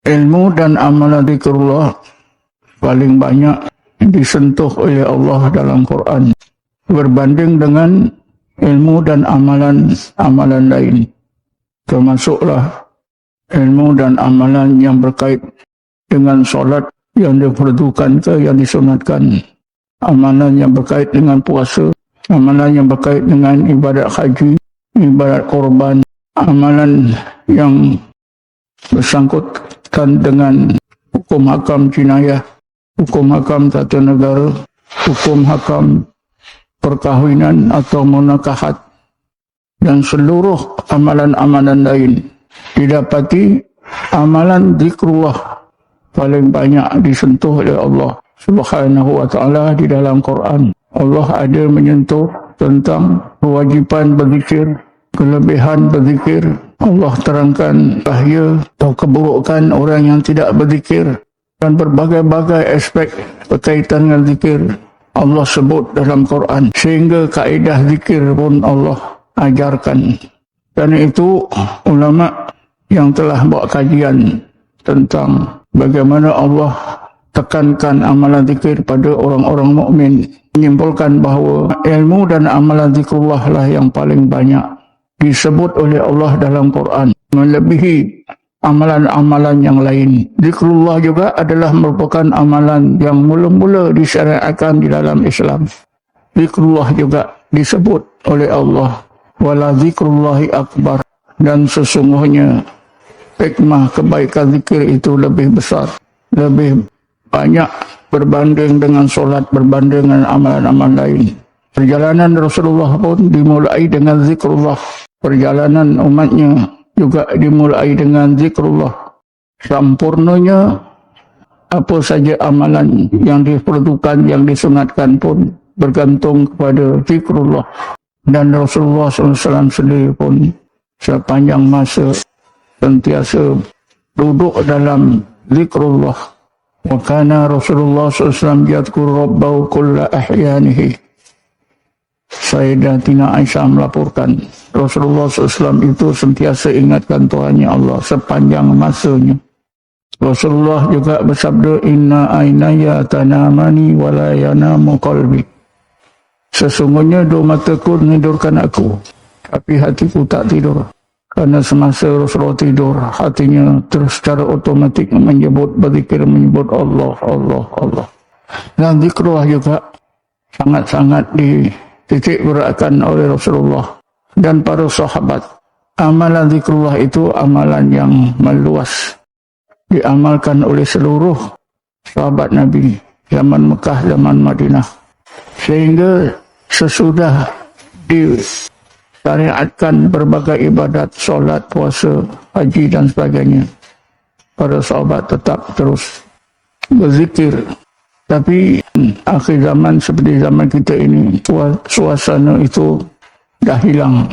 ilmu dan amalan zikrullah paling banyak disentuh oleh Allah dalam Quran berbanding dengan ilmu dan amalan lain, termasuklah ilmu dan amalan yang berkait dengan solat yang diperlukan ke yang disunatkan, amalan yang berkait dengan puasa, amalan yang berkait dengan ibadat haji, ibadat korban, amalan yang bersangkutan dengan hukum hakam jinayah, hukum hakam tata negara, hukum hakam perkahwinan atau munakahat, dan seluruh amalan-amalan lain. Didapati amalan zikrullah paling banyak disentuh oleh Allah Subhanahu wa ta'ala di dalam Quran. Allah ada menyentuh tentang kewajipan berzikir, kelebihan berzikir. Allah terangkan bahaya atau keburukan orang yang tidak berzikir, dan berbagai-bagai aspek berkaitan dengan zikir Allah sebut dalam Quran, sehingga kaedah zikir pun Allah ajarkan. Dan itu ulama yang telah buat kajian tentang bagaimana Allah tekankan amalan zikir pada orang-orang mukmin, menyimpulkan bahawa ilmu dan amalan zikrullah lah yang paling banyak disebut oleh Allah dalam Quran, melebihi amalan-amalan yang lain. Zikrullah juga adalah merupakan amalan yang mula-mula disyariatkan di dalam Islam. Zikrullah juga disebut oleh Allah, wala zikrullahi akbar, dan sesungguhnya hikmah kebaikan zikir itu lebih besar, lebih banyak berbanding dengan solat, berbanding dengan amalan-amalan lain. Perjalanan Rasulullah pun dimulai dengan zikrullah. Perjalanan umatnya juga dimulai dengan zikrullah. Sempurnanya apa saja amalan yang diperlukan, yang disunatkan pun bergantung kepada zikrullah. Dan Rasulullah SAW sendiri pun sepanjang masa sentiasa duduk dalam zikrullah. Wa kana Rasulullah SAW yadhkur rabbahu kulla ahyanihi. Sayyidatina Aisyah melaporkan, Rasulullah SAW itu sentiasa ingatkan Tuhannya Allah sepanjang masanya. Rasulullah juga bersabda, inna aynaya tanamani wa la yanamu qalbi. Sesungguhnya dua mataku menidurkan aku, tapi hatiku tak tidur. Karena semasa Rasulullah tidur, hatinya terus secara otomatik menyebut, berzikir, menyebut Allah, Allah, Allah. Dan zikrullah juga sangat-sangat dititik beratkan oleh Rasulullah dan para sahabat. Amalan zikrullah itu amalan yang meluas, diamalkan oleh seluruh sahabat Nabi zaman Mekah, zaman Madinah, sehingga sesudah disyariatkan berbagai ibadat, solat, puasa, haji dan sebagainya, para sahabat tetap terus berzikir. Tapi akhir zaman seperti zaman kita ini, suasana itu dah hilang.